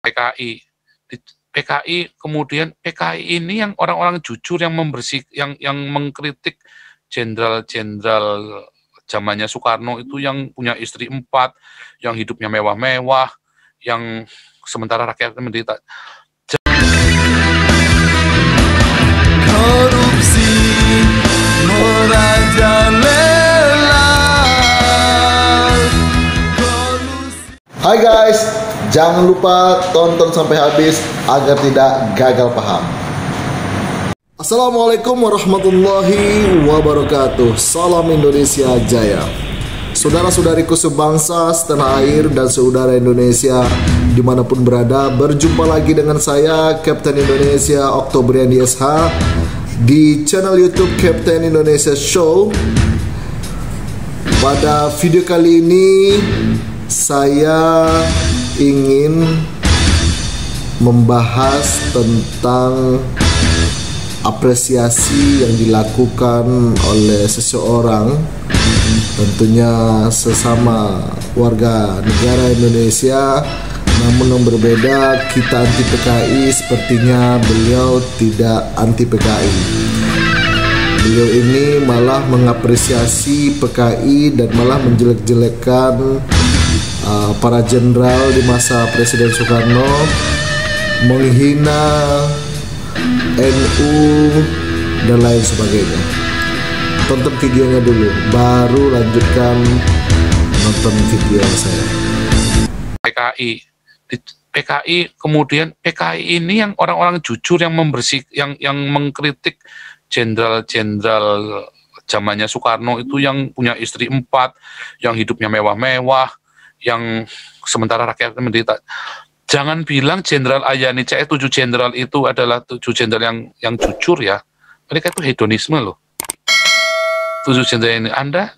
PKI. PKI kemudian PKI ini yang orang-orang jujur yang yang mengkritik jenderal-jenderal zamannya Soekarno itu yang punya istri 4, yang hidupnya mewah-mewah, yang sementara rakyat menderita. Korupsi merajalela. Hai guys, jangan lupa tonton sampai habis agar tidak gagal paham. Assalamualaikum warahmatullahi wabarakatuh. Salam Indonesia Jaya. Saudara-saudariku sebangsa, setanah air, dan saudara Indonesia dimanapun berada, berjumpa lagi dengan saya, Kapten Indonesia Oktobrian SH, di channel YouTube Kapten Indonesia Show. Pada video kali ini saya ingin membahas tentang apresiasi yang dilakukan oleh seseorang, tentunya sesama warga negara Indonesia, namun yang berbeda. Kita anti PKI, sepertinya beliau tidak anti PKI. Beliau ini malah mengapresiasi PKI dan malah menjelek-jelekkan para jenderal di masa Presiden Soekarno, menghina NU dan lain sebagainya. Tonton videonya dulu, baru lanjutkan nonton video saya. PKI kemudian PKI ini yang orang-orang jujur yang yang mengkritik jenderal-jenderal zamannya Soekarno itu yang punya istri 4, yang hidupnya mewah-mewah, yang sementara rakyat menderita. Jangan bilang Jenderal Ayani CS 7 jenderal itu adalah 7 jenderal yang jujur ya. Mereka itu hedonisme loh. 7 jenderal ini Anda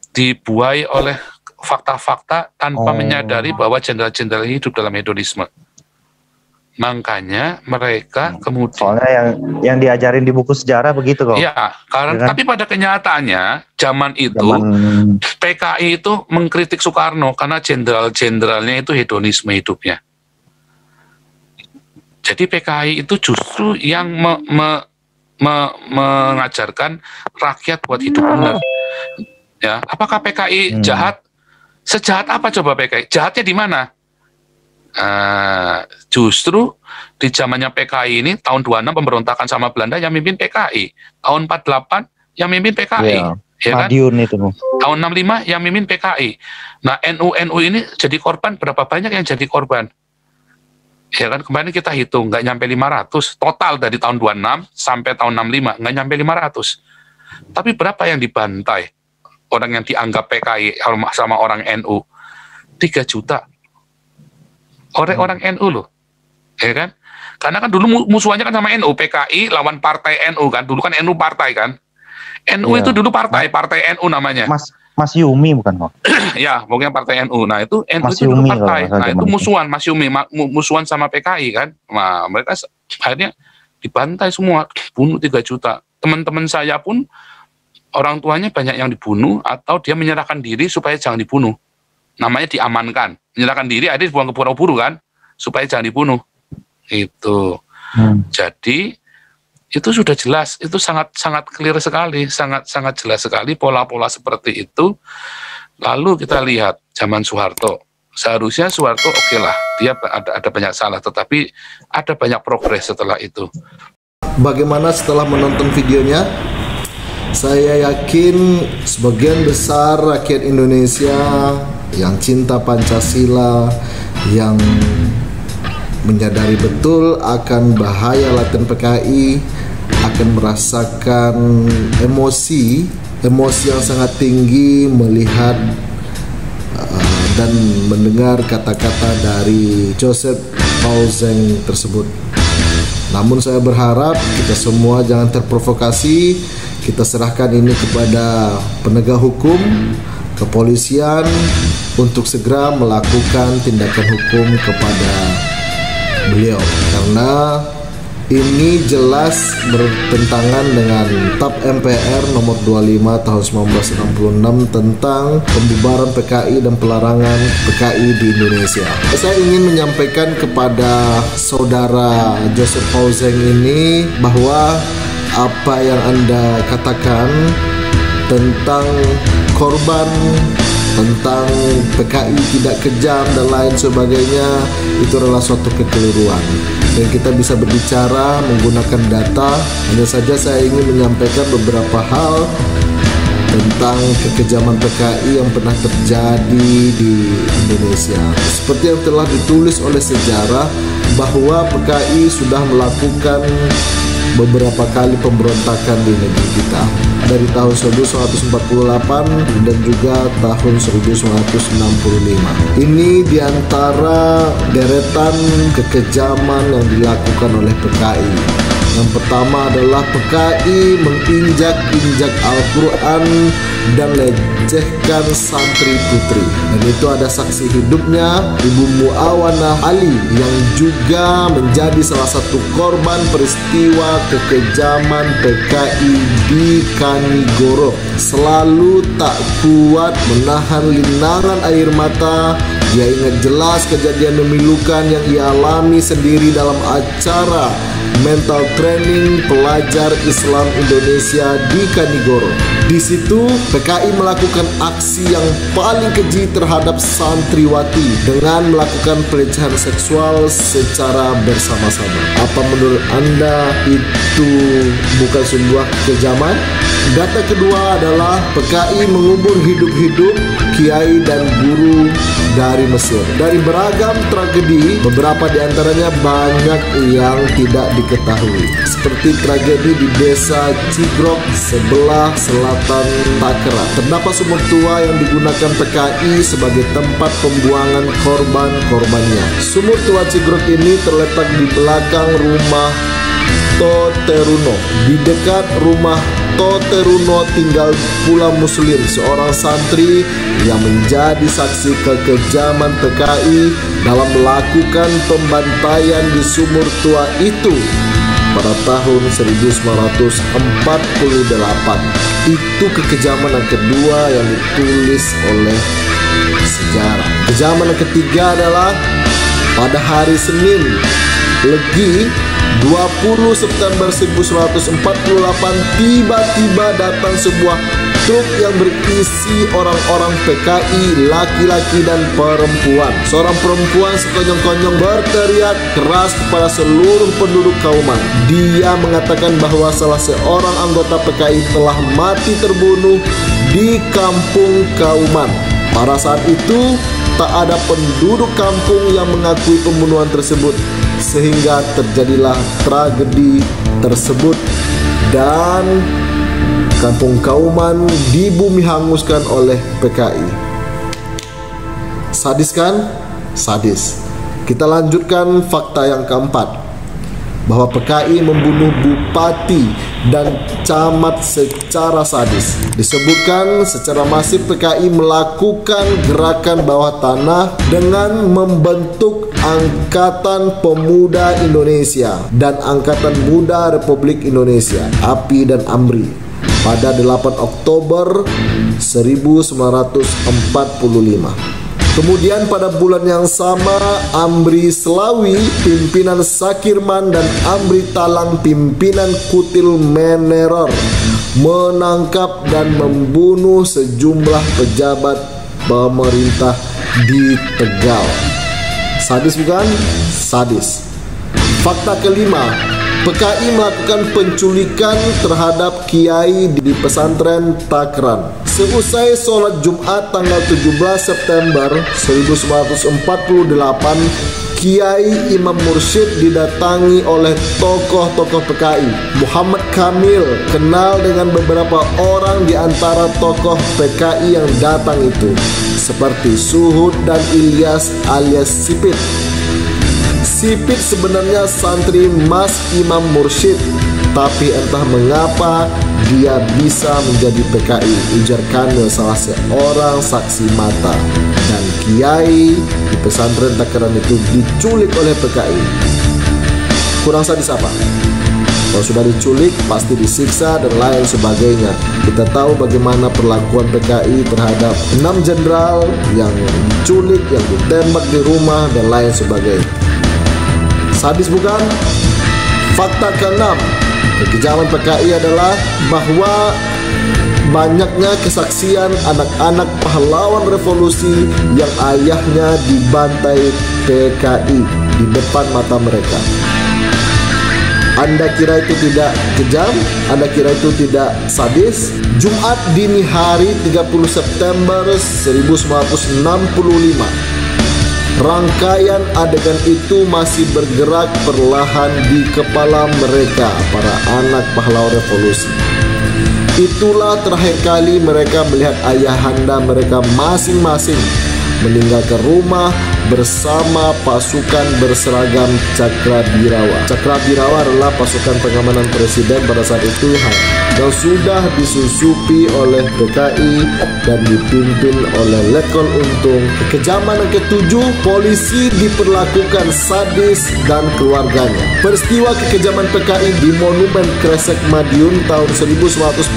dibuai oleh fakta-fakta tanpa menyadari bahwa jenderal-jenderal ini hidup dalam hedonisme. Makanya mereka kemudian, soalnya yang diajarin di buku sejarah begitu kok. Ya, karena ya kan? Tapi pada kenyataannya zaman itu PKI itu mengkritik Soekarno karena jenderal-jenderalnya itu hedonisme hidupnya. Jadi PKI itu justru yang mengajarkan rakyat buat hidup benar. Ya, apakah PKI jahat? Sejahat apa coba PKI? Jahatnya di mana? Justru di zamannya PKI ini tahun 26 pemberontakan sama Belanda yang mimpin PKI, tahun 48 yang mimpin PKI, ya kan? Itu. Tahun 65 yang mimpin PKI. Nah, NU ini jadi korban, berapa banyak yang jadi korban? Ya kan, kemarin kita hitung nggak nyampe 500 total dari tahun 26 sampai tahun 65, nggak nyampe 500. Tapi berapa yang dibantai orang yang dianggap PKI sama orang NU? 3 juta. Orang NU loh, ya kan? Karena kan dulu musuhannya kan sama NU, PKI lawan partai NU kan, dulu kan NU partai kan, NU itu dulu partai NU namanya. Mas Yumi bukan kok? Ya, pokoknya partai NU. Nah itu NU Mas itu dulu Yumi, partai. Nah itu musuhan, Mas Yumi, musuhan sama PKI kan. Nah mereka akhirnya dibantai semua, bunuh 3 juta. Teman-teman saya pun orang tuanya banyak yang dibunuh atau dia menyerahkan diri supaya jangan dibunuh. Namanya diamankan, menyerahkan diri, ada dibuang ke buru-buru kan, supaya jangan dibunuh. Itu. Jadi itu sudah jelas, itu sangat clear sekali, sangat jelas sekali pola-pola seperti itu. Lalu kita lihat zaman Soeharto. Seharusnya Soeharto oke lah, dia ada banyak salah, tetapi ada banyak progres setelah itu. Bagaimana setelah menonton videonya? Saya yakin sebagian besar rakyat Indonesia yang cinta Pancasila, yang menyadari betul akan bahaya laten PKI, akan merasakan emosi yang sangat tinggi melihat dan mendengar kata-kata dari Joseph Paulzeng tersebut. Namun saya berharap kita semua jangan terprovokasi. Kita serahkan ini kepada penegak hukum, kepolisian, untuk segera melakukan tindakan hukum kepada beliau, karena Ini jelas bertentangan dengan TAP MPR nomor 25 tahun 1966 tentang pembubaran PKI dan pelarangan PKI di Indonesia. Saya ingin menyampaikan kepada saudara Joseph Pauzeng ini bahwa apa yang Anda katakan tentang korban, tentang PKI tidak kejam dan lain sebagainya, itu adalah suatu kekeliruan. Dan kita bisa berbicara menggunakan data. Hanya saja saya ingin menyampaikan beberapa hal tentang kekejaman PKI yang pernah terjadi di Indonesia. Seperti yang telah ditulis oleh sejarah bahwa PKI sudah melakukan beberapa kali pemberontakan di negeri kita, dari tahun 1948 dan juga tahun 1965. Ini diantara deretan kekejaman yang dilakukan oleh PKI. Yang pertama adalah PKI menginjak-injak Al-Quran dan lecehkan santri putri. Dan itu ada saksi hidupnya, Ibu Muawanah Ali, yang juga menjadi salah satu korban peristiwa kekejaman PKI di Kanigoro. Selalu tak kuat menahan linangan air mata. Dia ingat jelas kejadian memilukan yang ia alami sendiri dalam acara mental training pelajar Islam Indonesia di Kanigoro. Di situ PKI melakukan aksi yang paling keji terhadap santriwati dengan melakukan pelecehan seksual secara bersama-sama. Apa menurut Anda itu bukan sebuah kekejaman? Data kedua adalah PKI mengubur hidup-hidup kiai dan guru dari Mesir. Dari beragam tragedi, beberapa diantaranya banyak yang tidak diketahui, seperti tragedi di desa Cigrok sebelah selatan Tangerang. Terdapat sumur tua yang digunakan PKI sebagai tempat pembuangan korban-korbannya. Sumur tua Cigrok ini terletak di belakang rumah Toteruno. Di dekat rumah Toteruno tinggal pula Muslim, seorang santri yang menjadi saksi kekejaman PKI dalam melakukan pembantaian di sumur tua itu pada tahun 1948. Itu kekejaman yang kedua yang ditulis oleh sejarah. Kekejaman yang ketiga adalah pada hari Senin Legi 20 September 1948 tiba-tiba datang sebuah truk yang berisi orang-orang PKI, laki-laki dan perempuan. Seorang perempuan sekonyong-konyong berteriak keras kepada seluruh penduduk Kauman. Dia mengatakan bahwa salah seorang anggota PKI telah mati terbunuh di kampung Kauman. Pada saat itu tak ada penduduk kampung yang mengakui pembunuhan tersebut, sehingga terjadilah tragedi tersebut dan kampung Kauman dibumi hanguskan oleh PKI. Sadis kan? Sadis. Kita lanjutkan fakta yang keempat, bahwa PKI membunuh bupati dan camat secara sadis. Disebutkan secara masif PKI melakukan gerakan bawah tanah dengan membentuk Angkatan Pemuda Indonesia dan Angkatan Muda Republik Indonesia, API dan AMRI, pada 8 Oktober 1945. Kemudian pada bulan yang sama, Amri Selawi, pimpinan Sakirman, dan Amri Talang, pimpinan Kutil Meneror, menangkap dan membunuh sejumlah pejabat pemerintah di Tegal. Sadis bukan? Sadis. Fakta kelima, PKI melakukan penculikan terhadap kiai di pesantren Takran. Seusai sholat Jumat tanggal 17 September 1948, Kiai Imam Mursyid didatangi oleh tokoh-tokoh PKI. Muhammad Kamil kenal dengan beberapa orang di antara tokoh PKI yang datang itu, seperti Suhud dan Ilyas alias Sipit. Sipit sebenarnya santri Mas Imam Mursyid, tapi entah mengapa dia bisa menjadi PKI, ujar Kamil, salah seorang saksi mata. Dan kiai di pesantren Takaran itu diculik oleh PKI. kurang sadis apa? Kalau sudah diculik pasti disiksa dan lain sebagainya. Kita tahu bagaimana perlakuan PKI terhadap 6 jenderal yang diculik, yang ditembak di rumah dan lain sebagainya. Sadis bukan? Fakta ke-6, kekejaman PKI adalah bahwa banyaknya kesaksian anak-anak pahlawan revolusi yang ayahnya dibantai PKI di depan mata mereka. Anda kira itu tidak kejam? Anda kira itu tidak sadis? Jumat dini hari 30 September 1965, rangkaian adegan itu masih bergerak perlahan di kepala mereka, para anak pahlawan revolusi. Itulah terakhir kali mereka melihat ayahanda mereka masing-masing meninggalkan rumah bersama pasukan berseragam Cakrabirawa. Cakrabirawa adalah pasukan pengamanan presiden pada saat itu yang sudah disusupi oleh PKI dan dipimpin oleh Letkol Untung. Kekejaman yang ketujuh, polisi diperlakukan sadis dan keluarganya. Peristiwa kekejaman PKI di Monumen Kresek Madiun tahun 1948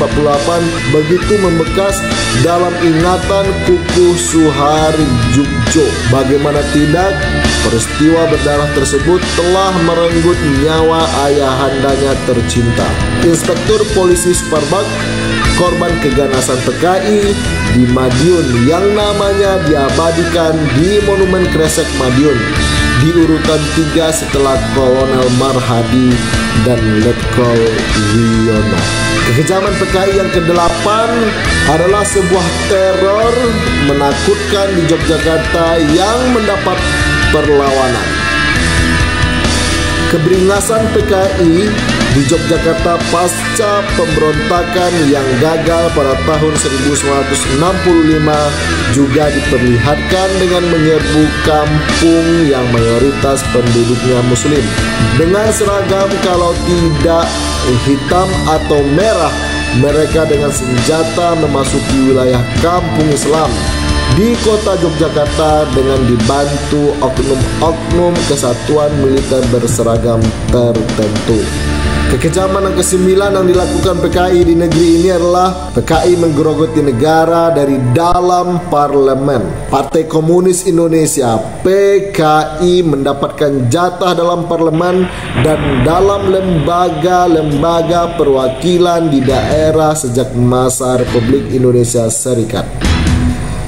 begitu membekas dalam ingatan Kukuh Suharjubjo. Bagaimana tidak, peristiwa berdarah tersebut telah merenggut nyawa ayahandanya tercinta. Inspektur Polisi Suparbag, korban keganasan PKI di Madiun yang namanya diabadikan di Monumen Kresek Madiun, di urutan 3 setelah Kolonel Marhadi dan Letkol Wiono. Kekejaman PKI yang ke-8 adalah sebuah teror menakutkan di Yogyakarta yang mendapat perlawanan. Keberingasan PKI di Yogyakarta pasca pemberontakan yang gagal pada tahun 1965 juga diperlihatkan dengan menyerbu kampung yang mayoritas penduduknya muslim. Dengan seragam kalau tidak hitam atau merah, mereka dengan senjata memasuki wilayah kampung Islam di kota Yogyakarta dengan dibantu oknum-oknum kesatuan militer berseragam tertentu. Kekejaman yang ke-9 yang dilakukan PKI di negeri ini adalah PKI menggerogoti negara dari dalam parlemen. Partai Komunis Indonesia PKI mendapatkan jatah dalam parlemen dan dalam lembaga-lembaga perwakilan di daerah sejak masa Republik Indonesia Serikat.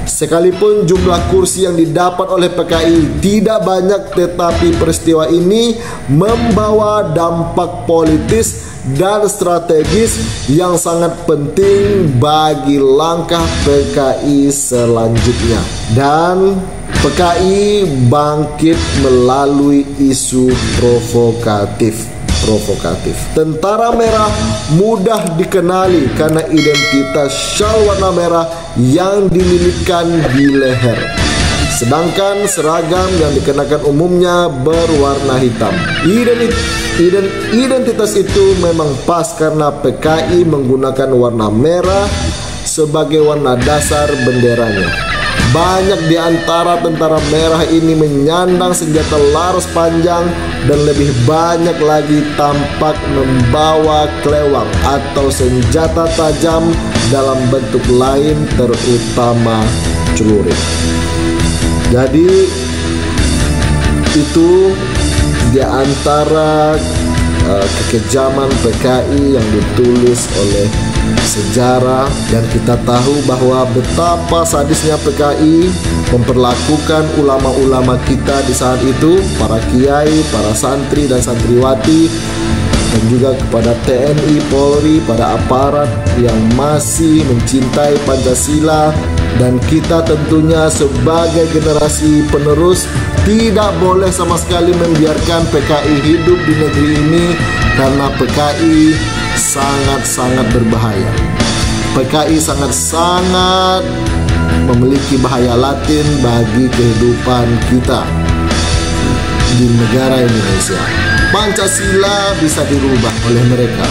Sekalipun jumlah kursi yang didapat oleh PKI tidak banyak, tetapi peristiwa ini membawa dampak politis dan strategis yang sangat penting bagi langkah PKI selanjutnya. Dan PKI bangkit melalui isu provokatif. Tentara Merah mudah dikenali karena identitas syal warna merah yang dililitkan di leher, sedangkan seragam yang dikenakan umumnya berwarna hitam. Identitas itu memang pas karena PKI menggunakan warna merah sebagai warna dasar benderanya. Banyak di antara tentara merah ini menyandang senjata laras panjang dan lebih banyak lagi tampak membawa klewang atau senjata tajam dalam bentuk lain, terutama celurit. Jadi itu di antara kekejaman PKI yang ditulis oleh sejarah, dan kita tahu bahwa betapa sadisnya PKI memperlakukan ulama-ulama kita di saat itu, para kiai, para santri dan santriwati, dan juga kepada TNI, Polri, pada aparat yang masih mencintai Pancasila. Dan kita tentunya sebagai generasi penerus tidak boleh sama sekali membiarkan PKI hidup di negeri ini, karena PKI sangat-sangat berbahaya. PKI sangat-sangat memiliki bahaya latin bagi kehidupan kita di negara Indonesia. Pancasila bisa dirubah oleh mereka.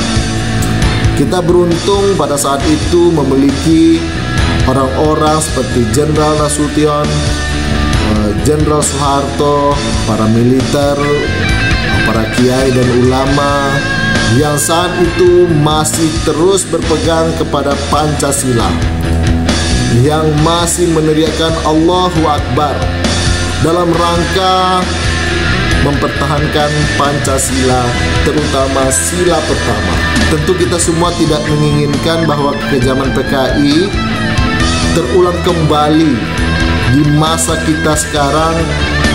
Kita beruntung pada saat itu memiliki orang-orang seperti Jenderal Nasution, Jenderal Soeharto, para militer, para para kiai dan ulama yang saat itu masih terus berpegang kepada Pancasila, yang masih meneriakkan Allahu Akbar dalam rangka mempertahankan Pancasila, terutama sila pertama. Tentu kita semua tidak menginginkan bahwa kekejaman PKI terulang kembali di masa kita sekarang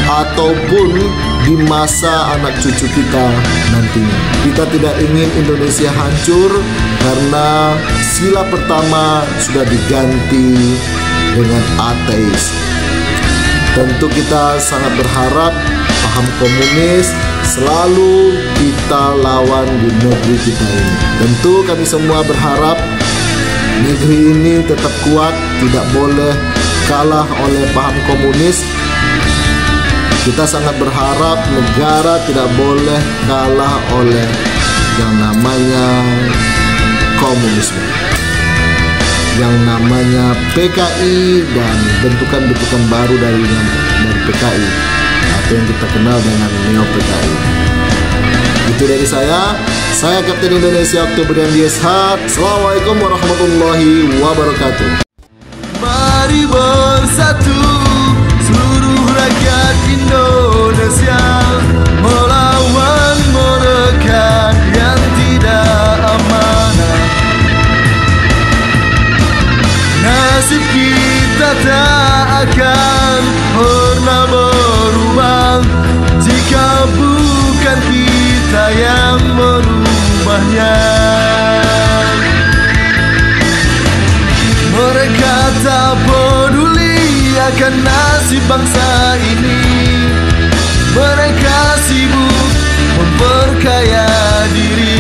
ataupun di masa anak cucu kita nantinya. Kita tidak ingin Indonesia hancur karena sila pertama sudah diganti dengan ateis. Tentu kita sangat berharap paham komunis selalu kita lawan di negeri kita ini. Tentu kami semua berharap negeri ini tetap kuat, tidak boleh kalah oleh paham komunis. Kita sangat berharap negara tidak boleh kalah oleh yang namanya komunisme, yang namanya PKI dan bentukan-bentukan baru dari PKI atau yang kita kenal dengan Neo PKI. Itu dari saya Kapten Indonesia Oktober DSH. Assalamualaikum warahmatullahi wabarakatuh. Mari bersatu seluruh rakyat Indonesia, melawan mereka yang tidak amanah. Nasib kita tak akan pernah berubah jika bukan kita yang merubahnya. Mereka tak peduli akan nasib bangsa ini. Mereka sibuk memperkaya diri.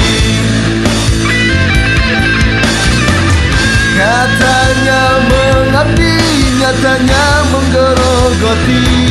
Katanya mengabdi, nyatanya menggerogoti.